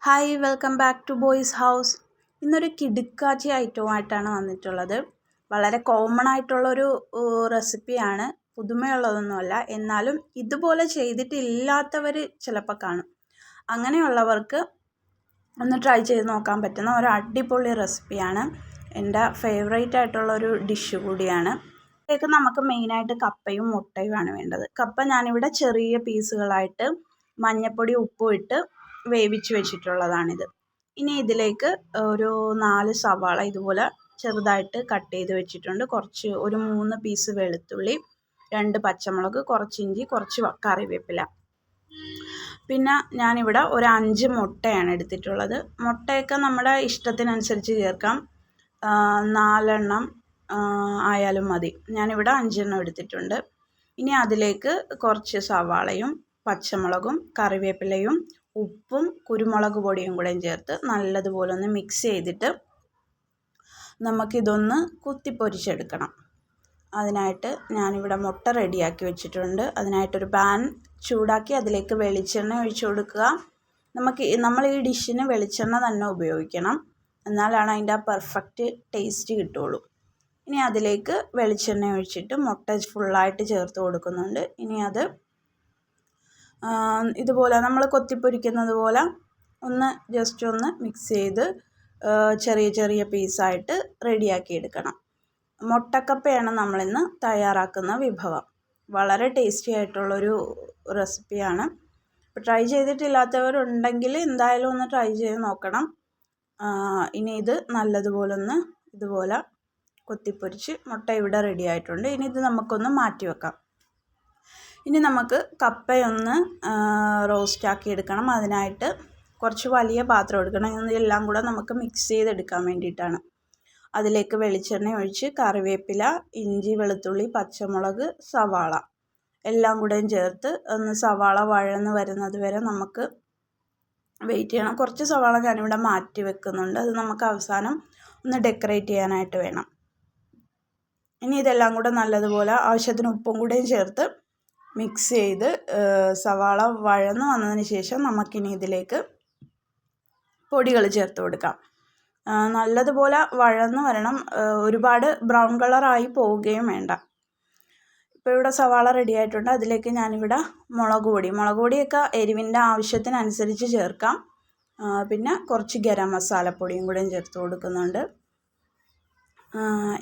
Hi welcome back to boys house. ഇന്നൊരു കിടുക്കാച്ചി ഐറ്റവുമായിട്ടാണ് വന്നിട്ടുള്ളത്. വളരെ കോമൺ ആയിട്ടുള്ളൊരു റെസിപ്പിയാണ്, പുതുമയുള്ളതൊന്നുമല്ല. എന്നാലും ഇതുപോലെ ചെയ്തിട്ടില്ലാത്തവർ ചിലപ്പോൾ കാണും. അങ്ങനെയുള്ളവർക്ക് ഒന്ന് ട്രൈ ചെയ്ത് നോക്കാൻ പറ്റുന്ന ഒരു അടിപൊളി റെസിപ്പിയാണ്. എൻ്റെ ഫേവറേറ്റ് ആയിട്ടുള്ളൊരു ഡിഷ് കൂടിയാണ്. ഇതിലേക്ക് നമുക്ക് മെയിനായിട്ട് കപ്പയും മുട്ടയുമാണ് വേണ്ടത്. കപ്പ ഞാനിവിടെ ചെറിയ പീസുകളായിട്ട് മഞ്ഞൾപ്പൊടി ഉപ്പും ഇട്ട് വേവിച്ച് വെച്ചിട്ടുള്ളതാണിത്. ഇനി ഇതിലേക്ക് ഒരു 4 സവാള ഇതുപോലെ ചെറുതായിട്ട് കട്ട് ചെയ്ത് വെച്ചിട്ടുണ്ട്. ഒരു 3 പീസ് വെളുത്തുള്ളി, 2 പച്ചമുളക്, കുറച്ച് ഇഞ്ചി, കുറച്ച് കറിവേപ്പില. പിന്നെ ഞാനിവിടെ ഒരു 5 മുട്ടയാണ് എടുത്തിട്ടുള്ളത്. മുട്ടയൊക്കെ നമ്മുടെ ഇഷ്ടത്തിനനുസരിച്ച് ചേർക്കാം. 4 എണ്ണം ആയാലും മതി. ഞാനിവിടെ 5 എണ്ണം എടുത്തിട്ടുണ്ട്. ഇനി അതിലേക്ക് കുറച്ച് സവാളയും പച്ചമുളകും കറിവേപ്പിലയും ഉപ്പും കുരുമുളക് പൊടിയും കൂടെ ചേർത്ത് നല്ലതുപോലെ ഒന്ന് മിക്സ് ചെയ്തിട്ട് നമുക്കിതൊന്ന് കുത്തിപ്പൊരിച്ചെടുക്കണം. അതിനായിട്ട് ഞാനിവിടെ മുട്ട റെഡിയാക്കി വെച്ചിട്ടുണ്ട്. അതിനായിട്ടൊരു പാൻ ചൂടാക്കി അതിലേക്ക് വെളിച്ചെണ്ണ ഒഴിച്ചു കൊടുക്കുക. നമ്മൾ ഈ ഡിഷിന് വെളിച്ചെണ്ണ തന്നെ ഉപയോഗിക്കണം, എന്നാലാണ് അതിൻ്റെ ആ പെർഫെക്റ്റ് ടേസ്റ്റ് കിട്ടുള്ളൂ. ഇനി അതിലേക്ക് വെളിച്ചെണ്ണ ഒഴിച്ചിട്ട് മുട്ട ഫുള്ളായിട്ട് ചേർത്ത് കൊടുക്കുന്നുണ്ട്. ഇനി അത് ഇതുപോലെ നമ്മൾ കൊത്തിപ്പൊരിക്കുന്നത് പോലെ ജസ്റ്റ് ഒന്ന് മിക്സ് ചെയ്ത് ചെറിയ ചെറിയ പീസായിട്ട് റെഡിയാക്കി എടുക്കണം. മുട്ടക്കപ്പയാണ് നമ്മളിന്ന് തയ്യാറാക്കുന്ന വിഭവം. വളരെ ടേസ്റ്റി ആയിട്ടുള്ളൊരു റെസിപ്പിയാണ്. ഇപ്പോൾ ട്രൈ ചെയ്തിട്ടില്ലാത്തവരുണ്ടെങ്കിൽ എന്തായാലും ഒന്ന് ട്രൈ ചെയ്ത് നോക്കണം. ഇനി ഇത് നല്ലതുപോലെ ഇതുപോലെ കൊത്തിപ്പൊരിച്ച് മുട്ട ഇവിടെ റെഡി ആയിട്ടുണ്ട്. ഇനി ഇത് നമുക്കൊന്ന് മാറ്റി വെക്കാം. ഇനി നമുക്ക് കപ്പയൊന്ന് റോസ്റ്റാക്കി എടുക്കണം. അതിനായിട്ട് കുറച്ച് വലിയ പാത്രം എടുക്കണം. ഇതെല്ലാം കൂടെ നമുക്ക് മിക്സ് ചെയ്തെടുക്കാൻ വേണ്ടിയിട്ടാണ്. അതിലേക്ക് വെളിച്ചെണ്ണ ഒഴിച്ച് കറിവേപ്പില, ഇഞ്ചി, വെളുത്തുള്ളി, പച്ചമുളക്, സവാള എല്ലാം കൂടെയും ചേർത്ത് ഒന്ന് സവാള വഴന്ന് വരുന്നത് വരെ നമുക്ക് വെയിറ്റ് ചെയ്യണം. കുറച്ച് സവാള ഞാനിവിടെ മാറ്റി വെക്കുന്നുണ്ട്. അത് നമുക്ക് അവസാനം ഒന്ന് ഡെക്കറേറ്റ് ചെയ്യാനായിട്ട് വേണം. ഇനി ഇതെല്ലാം കൂടെ നല്ലതുപോലെ ആവശ്യത്തിന് ഉപ്പും കൂടെയും ചേർത്ത് മിക്സ് ചെയ്ത് സവാള വഴന്ന് വന്നതിന് ശേഷം നമുക്കിനി ഇതിലേക്ക് പൊടികൾ ചേർത്ത് കൊടുക്കാം. നല്ലതുപോലെ വഴന്ന് വരണം, ഒരുപാട് ബ്രൗൺ കളറായി പോവുകയും വേണ്ട. ഇപ്പോൾ ഇവിടെ സവാള റെഡി ആയിട്ടുണ്ട്. അതിലേക്ക് ഞാനിവിടെ മുളക് പൊടിയൊക്കെ എരിവിൻ്റെ ആവശ്യത്തിനനുസരിച്ച് ചേർക്കാം. പിന്നെ കുറച്ച് ഗരം മസാലപ്പൊടിയും കൂടെയും ചേർത്ത് കൊടുക്കുന്നുണ്ട്.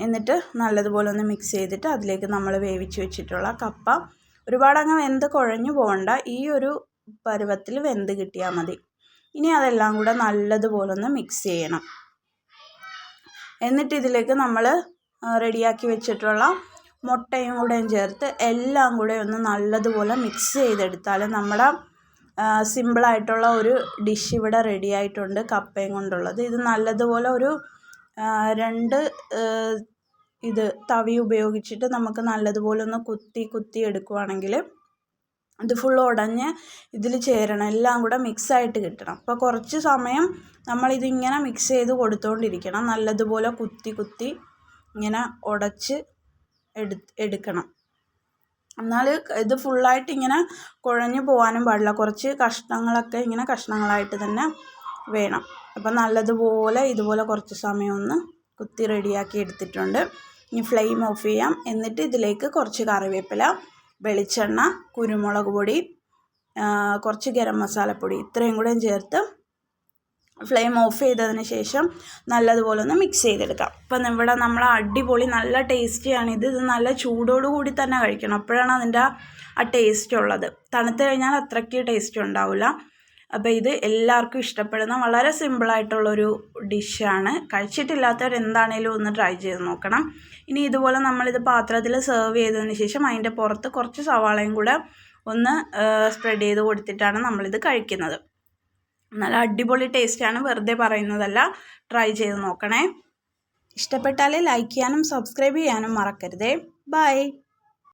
എന്നിട്ട് നല്ലതുപോലെ ഒന്ന് മിക്സ് ചെയ്തിട്ട് അതിലേക്ക് നമ്മൾ വേവിച്ച് വെച്ചിട്ടുള്ള കപ്പ ഒരുപാട് അങ്ങ് വെന്ത് കുഴഞ്ഞു പോകണ്ട, ഈ ഒരു പരുവത്തിൽ വെന്ത് കിട്ടിയാൽ മതി. ഇനി അതെല്ലാം കൂടെ നല്ലതുപോലെ ഒന്ന് മിക്സ് ചെയ്യണം. എന്നിട്ട് ഇതിലേക്ക് നമ്മൾ റെഡിയാക്കി വെച്ചിട്ടുള്ള മുട്ടയും കൂടെയും ചേർത്ത് എല്ലാം കൂടെ ഒന്ന് നല്ലതുപോലെ മിക്സ് ചെയ്തെടുത്താൽ നമ്മുടെ സിമ്പിളായിട്ടുള്ള ഒരു ഡിഷ് ഇവിടെ റെഡി ആയിട്ടുണ്ട്, കപ്പയും കൊണ്ടുള്ളത്. ഇത് നല്ലതുപോലെ ഒരു 2 തവി ഉപയോഗിച്ചിട്ട് നമുക്ക് നല്ലതുപോലെ ഒന്ന് കുത്തി എടുക്കുവാണെങ്കിൽ ഇത് ഫുൾ ഉടഞ്ഞ് ഇതിൽ ചേരണം, എല്ലാം കൂടെ മിക്സായിട്ട് കിട്ടണം. അപ്പോൾ കുറച്ച് സമയം നമ്മളിതിങ്ങനെ മിക്സ് ചെയ്ത് കൊടുത്തുകൊണ്ടിരിക്കണം. നല്ലതുപോലെ കുത്തി ഇങ്ങനെ ഉടച്ച് എടുക്കണം. എന്നാൽ ഇത് ഫുള്ളായിട്ട് ഇങ്ങനെ കുഴഞ്ഞു പോകാനും പാടില്ല. കുറച്ച് കഷ്ണങ്ങളൊക്കെ ഇങ്ങനെ കഷ്ണങ്ങളായിട്ട് തന്നെ വേണം. അപ്പം നല്ലതുപോലെ ഇതുപോലെ കുറച്ച് സമയം ഒന്ന് കുത്തി റെഡിയാക്കി എടുത്തിട്ടുണ്ട്. ഇനി ഫ്ലെയിം ഓഫ് ചെയ്യാം. എന്നിട്ട് ഇതിലേക്ക് കുറച്ച് കറിവേപ്പില, വെളിച്ചെണ്ണ, കുരുമുളക് പൊടി, കുറച്ച് ഗരം മസാലപ്പൊടി ഇത്രയും കൂടെ ചേർത്ത് ഫ്ലെയിം ഓഫ് ചെയ്തതിന് ശേഷം നല്ലതുപോലെ ഒന്ന് മിക്സ് ചെയ്തെടുക്കാം. അപ്പം ഇവിടെ നമ്മൾ അടിപൊളി നല്ല ടേസ്റ്റിയാണ് ഇത് നല്ല ചൂടോടുകൂടി തന്നെ കഴിക്കണം, അപ്പോഴാണ് അതിൻ്റെ ആ ടേസ്റ്റ് ഉള്ളത്. തണുത്ത് കഴിഞ്ഞാൽ അത്രയ്ക്ക് ടേസ്റ്റ് ഉണ്ടാവില്ല. അപ്പോൾ ഇത് എല്ലാവർക്കും ഇഷ്ടപ്പെടുന്ന വളരെ സിമ്പിളായിട്ടുള്ളൊരു ഡിഷാണ്. കഴിച്ചിട്ടില്ലാത്തവർ എന്താണേലും ഒന്ന് ട്രൈ ചെയ്ത് നോക്കണം. ഇനി ഇതുപോലെ നമ്മളിത് പാത്രത്തിൽ സെർവ് ചെയ്തതിന് ശേഷം അതിൻ്റെ പുറത്ത് കുറച്ച് സവാളയും കൂടെ ഒന്ന് സ്പ്രെഡ് ചെയ്ത് കൊടുത്തിട്ടാണ് നമ്മളിത് കഴിക്കുന്നത്. നല്ല അടിപൊളി ടേസ്റ്റാണ്, വെറുതെ പറയുന്നതല്ല. ട്രൈ ചെയ്ത് നോക്കണേ. ഇഷ്ടപ്പെട്ടാൽ ലൈക്ക് ചെയ്യാനും സബ്സ്ക്രൈബ് ചെയ്യാനും മറക്കരുതേ. ബൈ.